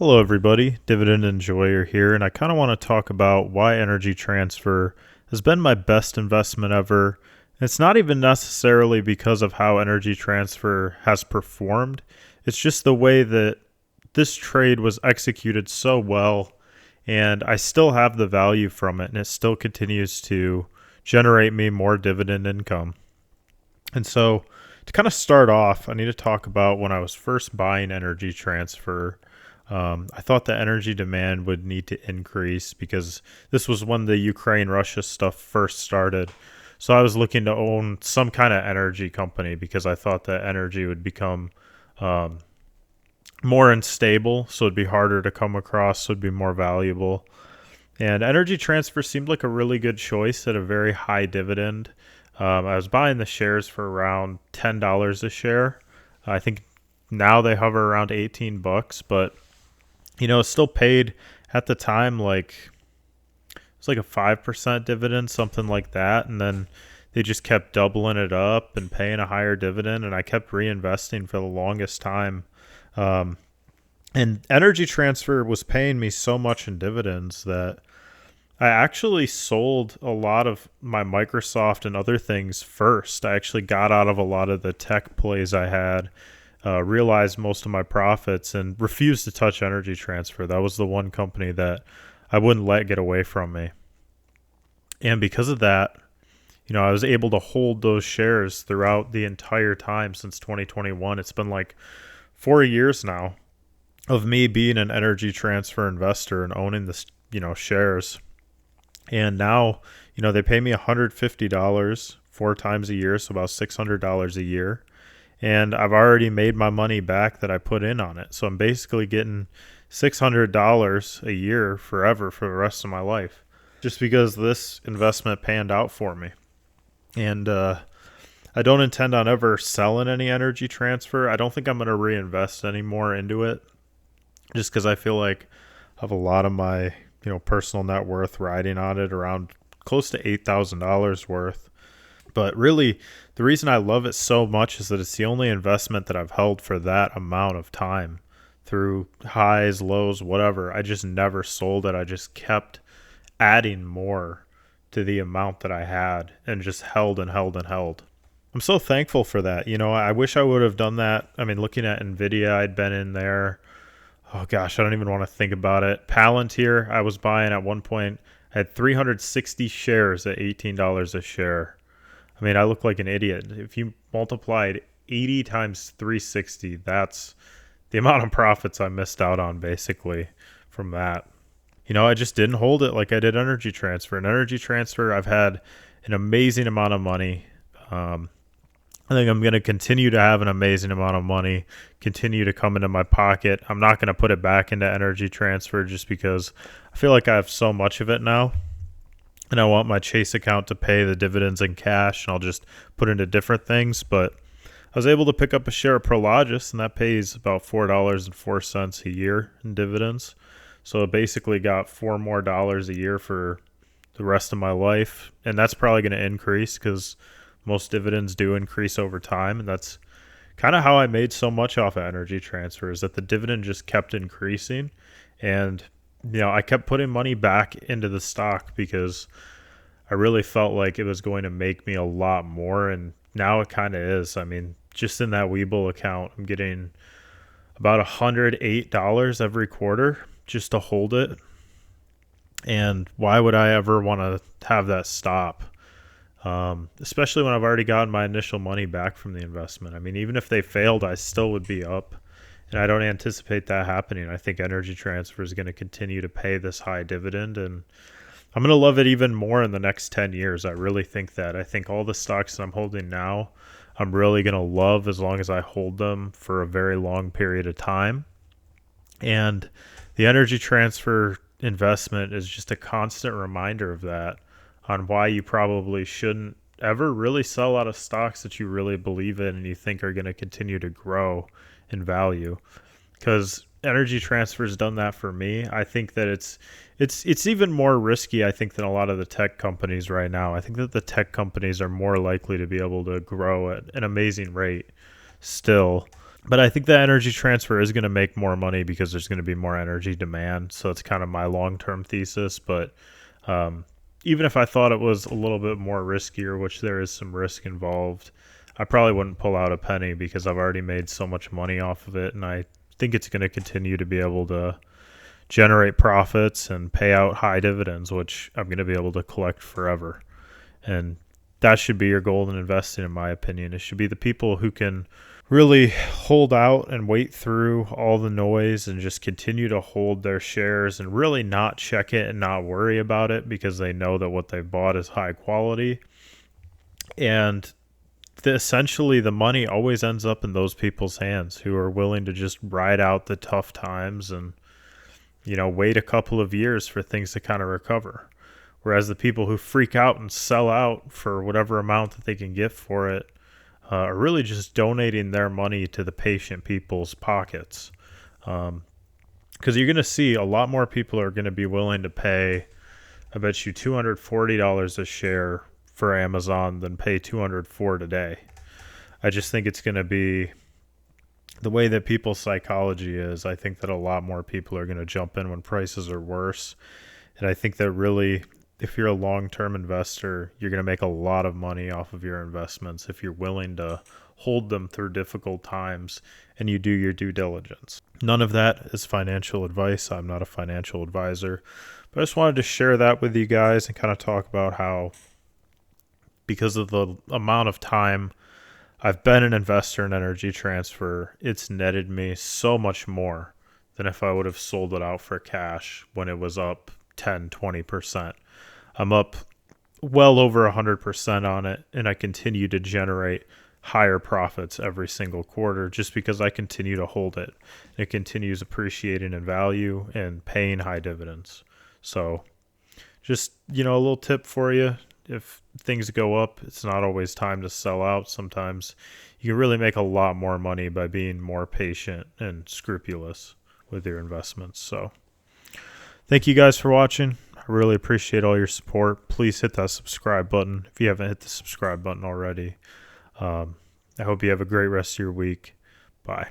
Hello, everybody. Dividend Enjoyer here, and I kind of want to talk about why Energy Transfer has been my best investment ever. It's not even necessarily because of how Energy Transfer has performed, it's just the way that this trade was executed so well, and I still have the value from it, and it still continues to generate me more dividend income. And so, to kind of start off, I need to talk about when I was first buying Energy Transfer. I thought the energy demand would need to increase because this was when the Ukraine Russia stuff first started. So I was looking to own some kind of energy company because I thought that energy would become um, more unstable. So it'd be harder to come across, so it'd be more valuable. And Energy Transfer seemed like a really good choice at a very high dividend. I was buying the shares for around $10 a share. I think now they hover around 18 bucks, but it still paid at the time like it was like a 5% dividend, something like that. And then they just kept doubling it up and paying a higher dividend. And I kept reinvesting for the longest time. Um, and Energy Transfer was paying me so much in dividends that I actually sold a lot of my Microsoft and other things first. I actually got out of a lot of the tech plays I had, realized most of my profits, and refused to touch Energy Transfer. That was the one company that I wouldn't let get away from me. And because of that, I was able to hold those shares throughout the entire time since 2021. It's been like 4 years now of me being an Energy Transfer investor and owning this, shares. And now, they pay me $150 four times a year, so about $600 a year. And I've already made my money back that I put in on it. So I'm basically getting $600 a year forever for the rest of my life just because this investment panned out for me. And I don't intend on ever selling any Energy Transfer. I don't think I'm going to reinvest any more into it just because I feel like I have a lot of my personal net worth riding on it, around close to $8,000 worth. But really, the reason I love it so much is that it's the only investment that I've held for that amount of time through highs, lows, whatever. I just never sold it. I just kept adding more to the amount that I had and just held and held and held. I'm so thankful for that. I wish I would have done that. I mean, looking at Nvidia, I'd been in there. Oh gosh, I don't even want to think about it. Palantir, I was buying at one point. I had 360 shares at $18 a share. I mean, I look like an idiot. If you multiplied 80 times 360, that's the amount of profits I missed out on basically from that. I just didn't hold it like I did Energy Transfer. And Energy Transfer, I've had an amazing amount of money. I think I'm going to continue to have an amazing amount of money continue to come into my pocket. I'm not going to put it back into Energy Transfer just because I feel like I have so much of it now. And I want my Chase account to pay the dividends in cash, and I'll just put into different things. But I was able to pick up a share of Prologis, and that pays about $4.04 a year in dividends. So it basically got $4 more a year for the rest of my life. And that's probably going to increase because most dividends do increase over time. And that's kind of how I made so much off of Energy Transfer, is that the dividend just kept increasing. And I kept putting money back into the stock because I really felt like it was going to make me a lot more. And now it kind of is. I mean, just in that Webull account, I'm getting about $108 every quarter just to hold it. And why would I ever want to have that stop? Especially when I've already gotten my initial money back from the investment. I mean, even if they failed, I still would be up. And I don't anticipate that happening. I think Energy Transfer is going to continue to pay this high dividend, and I'm going to love it even more in the next 10 years. I really think that. I think all the stocks that I'm holding now, I'm really going to love as long as I hold them for a very long period of time. And the Energy Transfer investment is just a constant reminder of that, on why you probably shouldn't ever really sell out of stocks that you really believe in and you think are going to continue to grow in value, because Energy Transfer has done that for me. I think that it's even more risky, I think, than a lot of the tech companies right now. I think that the tech companies are more likely to be able to grow at an amazing rate still. But I think that Energy Transfer is going to make more money because there's going to be more energy demand. So it's kind of my long-term thesis. But um, even if I thought it was a little bit more riskier, which there is some risk involved, I probably wouldn't pull out a penny because I've already made so much money off of it. And I think it's going to continue to be able to generate profits and pay out high dividends, which I'm going to be able to collect forever. And that should be your goal in investing, in my opinion. It should be the people who can really hold out and wait through all the noise and just continue to hold their shares and really not check it and not worry about it because they know that what they bought is high quality. And essentially the money always ends up in those people's hands who are willing to just ride out the tough times and, wait a couple of years for things to kind of recover. Whereas the people who freak out and sell out for whatever amount that they can get for it are really just donating their money to the patient people's pockets. Because you're going to see a lot more people are going to be willing to pay, I bet you, $240 a share for Amazon than pay $200 for today. I just think it's going to be the way that people's psychology is. I think that a lot more people are going to jump in when prices are worse. And I think that really, if you're a long-term investor, you're going to make a lot of money off of your investments if you're willing to hold them through difficult times and you do your due diligence. None of that is financial advice. I'm not a financial advisor, but I just wanted to share that with you guys and kind of talk about how, because of the amount of time I've been an investor in Energy Transfer, it's netted me so much more than if I would have sold it out for cash when it was up 10, 20%. I'm up well over 100% on it, and I continue to generate higher profits every single quarter just because I continue to hold it. It continues appreciating in value and paying high dividends. So just, a little tip for you. If things go up, it's not always time to sell out. Sometimes you can really make a lot more money by being more patient and scrupulous with your investments. So thank you guys for watching. I really appreciate all your support. Please hit that subscribe button if you haven't hit the subscribe button already. I hope you have a great rest of your week. Bye.